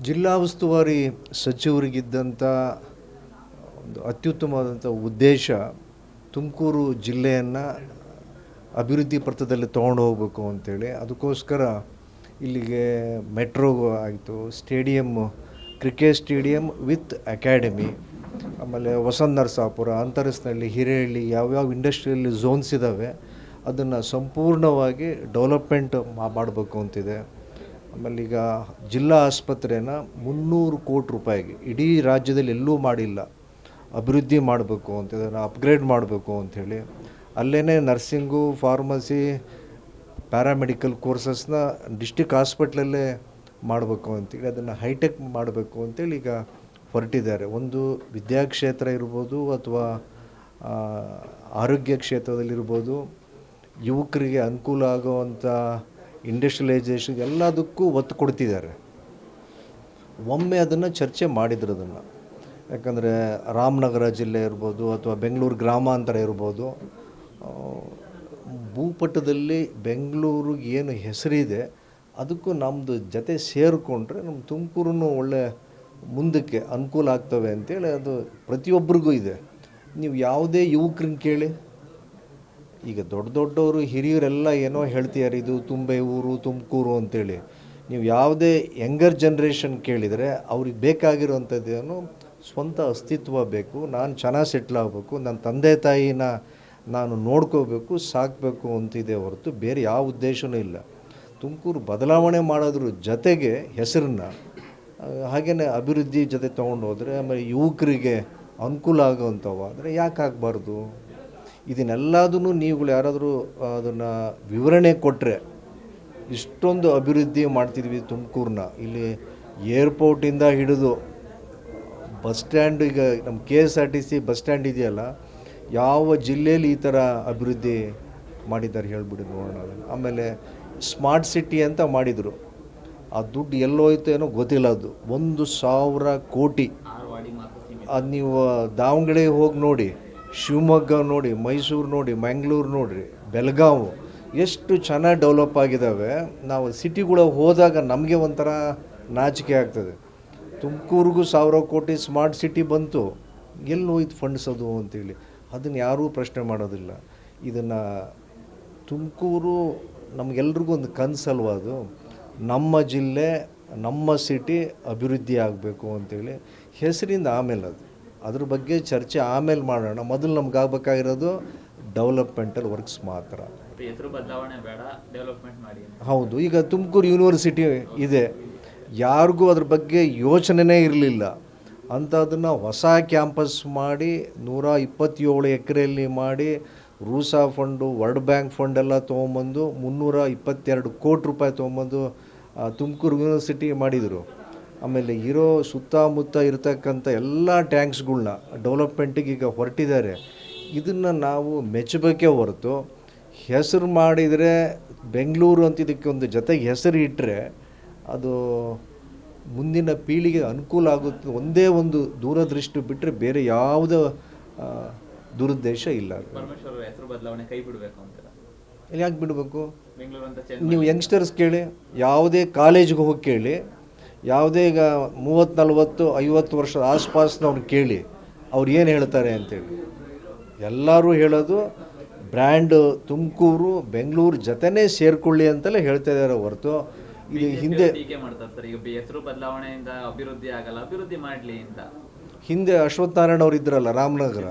ಜಿಲ್ಲಾ ಉಸ್ತುವಾರಿ ಸಚಿವರಿಗಿದ್ದಂಥ ಒಂದು ಅತ್ಯುತ್ತಮವಾದಂಥ ಉದ್ದೇಶ ತುಮಕೂರು ಜಿಲ್ಲೆಯನ್ನು ಅಭಿವೃದ್ಧಿ ಪಥದಲ್ಲಿ ತೊಗೊಂಡು ಹೋಗಬೇಕು ಅಂತೇಳಿ. ಅದಕ್ಕೋಸ್ಕರ ಇಲ್ಲಿಗೆ ಮೆಟ್ರೋ ಆಯಿತು, ಕ್ರಿಕೆಟ್ ಸ್ಟೇಡಿಯಂ ವಿತ್ ಅಕಾಡೆಮಿ, ಆಮೇಲೆ ವಸಂತ ನರಸಾಪುರ, ಅಂತರಸ್ನಲ್ಲಿ, ಹಿರೇಹಳ್ಳಿ ಯಾವ್ಯಾವ ಇಂಡಸ್ಟ್ರಿಯಲ್ ಝೋನ್ಸ್ ಇದ್ದಾವೆ ಅದನ್ನು ಸಂಪೂರ್ಣವಾಗಿ ಡೆವಲಪ್ಮೆಂಟ್ ಮಾಡಬೇಕು ಅಂತಿದೆ. ಆಮೇಲೆ ಈಗ ಜಿಲ್ಲಾ ಆಸ್ಪತ್ರೆನ 300 ಕೋಟಿ ರೂಪಾಯಿಗೆ ಇಡೀ ರಾಜ್ಯದಲ್ಲಿ ಎಲ್ಲೂ ಮಾಡಿಲ್ಲ, ಅಭಿವೃದ್ಧಿ ಮಾಡಬೇಕು ಅಂತ, ಇದನ್ನು ಅಪ್ಗ್ರೇಡ್ ಮಾಡಬೇಕು ಅಂಥೇಳಿ. ಅಲ್ಲೇ ನರ್ಸಿಂಗು, ಫಾರ್ಮಸಿ, ಪ್ಯಾರಾಮೆಡಿಕಲ್ ಕೋರ್ಸಸ್ನ ಡಿಸ್ಟಿಕ್ ಹಾಸ್ಪಿಟ್ಲಲ್ಲೇ ಮಾಡಬೇಕು ಅಂತೇಳಿ, ಅದನ್ನು ಹೈಟೆಕ್ ಮಾಡಬೇಕು ಅಂತೇಳಿ ಈಗ ಹೊರಟಿದ್ದಾರೆ. ಒಂದು ವಿದ್ಯಾಕ್ಷೇತ್ರ ಇರ್ಬೋದು ಅಥವಾ ಆರೋಗ್ಯ ಕ್ಷೇತ್ರದಲ್ಲಿರ್ಬೋದು, ಯುವಕರಿಗೆ ಅನುಕೂಲ ಆಗುವಂಥ ಇಂಡಸ್ಟ್ರಿಯಲೈಸೇಷನ್ ಎಲ್ಲದಕ್ಕೂ ಒತ್ತು ಕೊಡ್ತಿದ್ದಾರೆ. ಒಮ್ಮೆ ಅದನ್ನು ಚರ್ಚೆ ಮಾಡಿದ್ರು ಅದನ್ನು. ಯಾಕಂದರೆ ರಾಮನಗರ ಜಿಲ್ಲೆ ಇರ್ಬೋದು ಅಥವಾ ಬೆಂಗಳೂರು ಗ್ರಾಮಾಂತರ ಇರ್ಬೋದು, ಭೂಪಟದಲ್ಲಿ ಬೆಂಗಳೂರಿಗೆ ಏನು ಹೆಸರಿದೆ ಅದಕ್ಕೂ ನಮ್ಮದು ಜೊತೆ ಸೇರಿಕೊಂಡ್ರೆ ನಮ್ಮ ತುಮಕೂರು ಒಳ್ಳೆ ಮುಂದಕ್ಕೆ ಅನುಕೂಲ ಆಗ್ತವೆ ಅಂತೇಳಿ ಅದು ಪ್ರತಿಯೊಬ್ಬರಿಗೂ ಇದೆ. ನೀವು ಯಾವುದೇ ಯುವಕರನ್ನ ಕೇಳಿ, ಈಗ ದೊಡ್ಡವರು ಹಿರಿಯರೆಲ್ಲ ಏನೋ ಹೇಳ್ತಿದ್ದಾರೆ, ಇದು ತುಂಬೆ ಊರು ತುಮಕೂರು ಅಂತೇಳಿ. ನೀವು ಯಾವುದೇ ಯಂಗರ್ ಜನ್ರೇಷನ್ ಕೇಳಿದರೆ ಅವ್ರಿಗೆ ಬೇಕಾಗಿರುವಂಥದ್ದೇನು ಸ್ವಂತ ಅಸ್ತಿತ್ವ ಬೇಕು, ನಾನು ಚೆನ್ನಾಗಿ ಸೆಟ್ಲ್ ಆಗಬೇಕು, ನನ್ನ ತಂದೆ ತಾಯಿನ ನಾನು ನೋಡ್ಕೋಬೇಕು, ಸಾಕಬೇಕು ಅಂತಿದೆ ಹೊರತು ಬೇರೆ ಯಾವ ಉದ್ದೇಶವೂ ಇಲ್ಲ. ತುಮಕೂರು ಬದಲಾವಣೆ ಮಾಡೋದ್ರ ಜೊತೆಗೆ ಹೆಸರನ್ನು ಹಾಗೆಯೇ ಅಭಿವೃದ್ಧಿ ಜೊತೆ ತೊಗೊಂಡು ಹೋದರೆ, ಆಮೇಲೆ ಯುವಕರಿಗೆ ಅನುಕೂಲ ಆಗೋವಂಥವಾದರೆ ಯಾಕೆ ಆಗಬಾರ್ದು? ಇದನ್ನೆಲ್ಲದೂ ನೀವುಗಳು ಯಾರಾದರೂ ಅದನ್ನು ವಿವರಣೆ ಕೊಟ್ಟರೆ, ಇಷ್ಟೊಂದು ಅಭಿವೃದ್ಧಿ ಮಾಡ್ತಿದ್ವಿ ತುಮಕೂರನ್ನ, ಇಲ್ಲಿ ಏರ್ಪೋರ್ಟಿಂದ ಹಿಡಿದು ಬಸ್ ಸ್ಟ್ಯಾಂಡ್, ಈಗ ನಮ್ಮ KSRTC ಬಸ್ ಸ್ಟ್ಯಾಂಡ್ ಇದೆಯಲ್ಲ, ಯಾವ ಜಿಲ್ಲೆಯಲ್ಲಿ ಈ ಥರ ಅಭಿವೃದ್ಧಿ ಮಾಡಿದ್ದಾರೆ ಹೇಳಿಬಿಡಿ ನೋಡೋಣ. ಆಮೇಲೆ ಸ್ಮಾರ್ಟ್ ಸಿಟಿ ಅಂತ ಮಾಡಿದರು, ಆ ದುಡ್ಡು ಎಲ್ಲೋಯ್ತು ಏನೋ ಗೊತ್ತಿಲ್ಲ. ಅದು 1,000 ಕೋಟಿ. ಅದು ನೀವು ದಾವಣಗೆರೆ ಹೋಗಿ ನೋಡಿ, ಶಿವಮೊಗ್ಗ ನೋಡಿ, ಮೈಸೂರು ನೋಡಿ, ಮಂಗಳೂರು ನೋಡಿರಿ, ಬೆಳಗಾವಿ ಎಷ್ಟು ಚೆನ್ನಾಗಿ ಡೆವಲಪ್ ಆಗಿದ್ದಾವೆ. ನಾವು ಸಿಟಿಗಳಿಗೆ ಹೋದಾಗ ನಮಗೆ ಒಂಥರ ನಾಚಿಕೆ ಆಗ್ತದೆ. ತುಮಕೂರಿಗೂ 1,000 ಕೋಟಿ ಸ್ಮಾರ್ಟ್ ಸಿಟಿ ಬಂತು, ಎಲ್ಲಿ ಹೋಯ್ತು ಫಂಡ್ಸ್ ಅದು ಅಂತೇಳಿ. ಅದನ್ನು ಯಾರೂ ಪ್ರಶ್ನೆ ಮಾಡೋದಿಲ್ಲ. ಇದನ್ನು ತುಮಕೂರು ನಮಗೆಲ್ರಿಗೂ ಒಂದು ಕನಸಲ್ವ ಅದು, ನಮ್ಮ ಜಿಲ್ಲೆ ನಮ್ಮ ಸಿಟಿ ಅಭಿವೃದ್ಧಿ ಆಗಬೇಕು ಅಂತೇಳಿ. ಹೆಸರಿಂದ ಆಮೇಲೆ ಅದ್ರ ಬಗ್ಗೆ ಚರ್ಚೆ ಆಮೇಲೆ ಮಾಡೋಣ. ಮೊದಲು ನಮ್ಗೆ ಆಗಬೇಕಾಗಿರೋದು ಡೆವಲಪ್ಮೆಂಟಲ್ ವರ್ಕ್ಸ್ ಮಾತ್ರ. ಹೆಸರು ಬದಲಾವಣೆ ಬೇಡ, ಡೆವಲಪ್ಮೆಂಟ್ ಮಾಡಿ. ಹೌದು, ಈಗ ತುಮಕೂರು ಯೂನಿವರ್ಸಿಟಿ ಇದೆ, ಯಾರಿಗೂ ಅದ್ರ ಬಗ್ಗೆ ಯೋಚನೆನೇ ಇರಲಿಲ್ಲ. ಅಂಥದನ್ನು ಹೊಸ ಕ್ಯಾಂಪಸ್ ಮಾಡಿ 127 ಎಕರೆಯಲ್ಲಿ ಮಾಡಿ, ರೂಸಾ ಫಂಡು, ವರ್ಲ್ಡ್ ಬ್ಯಾಂಕ್ ಫಂಡೆಲ್ಲ ತೊಗೊಂಬಂದು 322 ಕೋಟಿ ರೂಪಾಯಿ ತೊಗೊಂಬಂದು ತುಮಕೂರು ಯೂನಿವರ್ಸಿಟಿ ಮಾಡಿದರು. ಆಮೇಲೆ ಸುತ್ತಮುತ್ತ ಇರತಕ್ಕಂಥ ಎಲ್ಲ ಟ್ಯಾಂಕ್ಸ್ಗಳ್ನ ಡೆವಲಪ್ಮೆಂಟಿಗೆ ಈಗ ಹೊರಟಿದ್ದಾರೆ. ಇದನ್ನು ನಾವು ಮೆಚ್ಚಬೇಕೇ ಹೊರತು, ಹೆಸರು ಮಾಡಿದರೆ ಬೆಂಗಳೂರು ಅಂತ ಇದಕ್ಕೆ ಒಂದು ಜೊತೆಗೆ ಹೆಸರು ಇಟ್ಟರೆ ಅದು ಮುಂದಿನ ಪೀಳಿಗೆ ಅನುಕೂಲ ಆಗುತ್ತೆ. ಒಂದೇ ಒಂದು ದೂರದೃಷ್ಟಿ ಬಿಟ್ಟರೆ ಬೇರೆ ಯಾವುದೇ ದುರುದ್ದೇಶ ಇಲ್ಲ. ಹೆಸರು ಬದಲಾವಣೆ ಕೈ ಬಿಡಬೇಕು ಅಂತ ಯಾಕೆ ಬಿಡಬೇಕು? ನೀವು ಯಂಗ್ಸ್ಟರ್ಸ್ ಕೇಳಿ, ಯಾವುದೇ ಕಾಲೇಜಿಗೆ ಹೋಗಿ ಕೇಳಿ, ಯಾವುದೇ ಈಗ 30, 40, 50 ವರ್ಷದ ಆಸ್ಪಾಸ್ನವ್ರು ಕೇಳಿ, ಅವ್ರು ಏನು ಹೇಳ್ತಾರೆ ಅಂತೇಳಿ. ಎಲ್ಲರೂ ಹೇಳೋದು ಬ್ರ್ಯಾಂಡ್ ತುಮಕೂರು ಬೆಂಗಳೂರು ಜೊತೆನೇ ಸೇರ್ಕೊಳ್ಳಿ ಅಂತಲೇ ಹೇಳ್ತಾ ಇದ್ದಾರೆ ಹೊರತು ಇದು ಹಿಂದೆ ಹೆಸರು ಬದಲಾವಣೆಯಿಂದ ಅಭಿವೃದ್ಧಿ ಆಗಲ್ಲ, ಅಭಿವೃದ್ಧಿ ಮಾಡಲಿ ಅಂತ ಹಿಂದೆ ಅಶ್ವತ್ಥನಾರಾಯಣ ಅವರು ಇದ್ರಲ್ಲ ರಾಮನಗರ,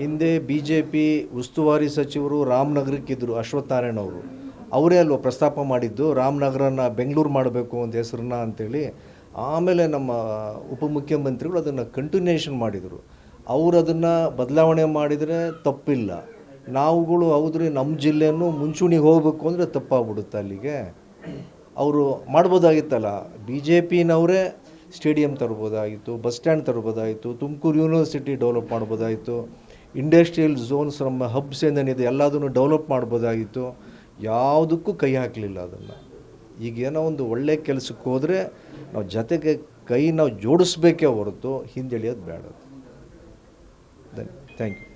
ಹಿಂದೆ BJP ಉಸ್ತುವಾರಿ ಸಚಿವರು ರಾಮನಗರಕ್ಕಿದ್ರು ಅಶ್ವತ್ಥನಾರಾಯಣ ಅವರು. ಅವರೇ ಅಲ್ವ ಪ್ರಸ್ತಾಪ ಮಾಡಿದ್ದು ರಾಮನಗರನ ಬೆಂಗಳೂರು ಮಾಡಬೇಕು ಅಂತ ಹೆಸರನ್ನ ಅಂತೇಳಿ. ಆಮೇಲೆ ನಮ್ಮ ಉಪಮುಖ್ಯಮಂತ್ರಿಗಳು ಅದನ್ನು ಕಂಟಿನ್ಯೂಷನ್ ಮಾಡಿದರು. ಅವರು ಅದನ್ನು ಬದಲಾವಣೆ ಮಾಡಿದರೆ ತಪ್ಪಿಲ್ಲ. ನಾವುಗಳು ಹೌದ್ರಿ ನಮ್ಮ ಜಿಲ್ಲೆಯನ್ನು ಮುಂಚೂಣಿಗೆ ಹೋಗಬೇಕು ಅಂದರೆ ತಪ್ಪಾಗ್ಬಿಡುತ್ತೆ. ಅಲ್ಲಿಗೆ ಅವರು ಮಾಡ್ಬೋದಾಗಿತ್ತಲ್ಲ, BJPನವರೇ ಸ್ಟೇಡಿಯಂ ತರ್ಬೋದಾಗಿತ್ತು, ಬಸ್ ಸ್ಟ್ಯಾಂಡ್ ತರ್ಬೋದಾಯಿತು, ತುಮಕೂರು ಯೂನಿವರ್ಸಿಟಿ ಡೆವಲಪ್ ಮಾಡ್ಬೋದಾಯಿತು, ಇಂಡಸ್ಟ್ರಿಯಲ್ ಝೋನ್ಸ್ ನಮ್ಮ ಹಬ್ಸ್ ಏನೇನಿದೆ ಎಲ್ಲದನ್ನು ಡೆವಲಪ್ ಮಾಡ್ಬೋದಾಗಿತ್ತು. ಯಾವುದಕ್ಕೂ ಕೈ ಹಾಕಲಿಲ್ಲ ಅದನ್ನು. ಈಗೇನೋ ಒಂದು ಒಳ್ಳೆ ಕೆಲಸಕ್ಕೆ ಹೋದರೆ ನಾವು ಜೊತೆಗೆ ಕೈ ನಾವು ಜೋಡಿಸ್ಬೇಕೇ ಹೊರತು ಹಿಂದೆಳಿಯೋದು ಬೇಡ. Thank you.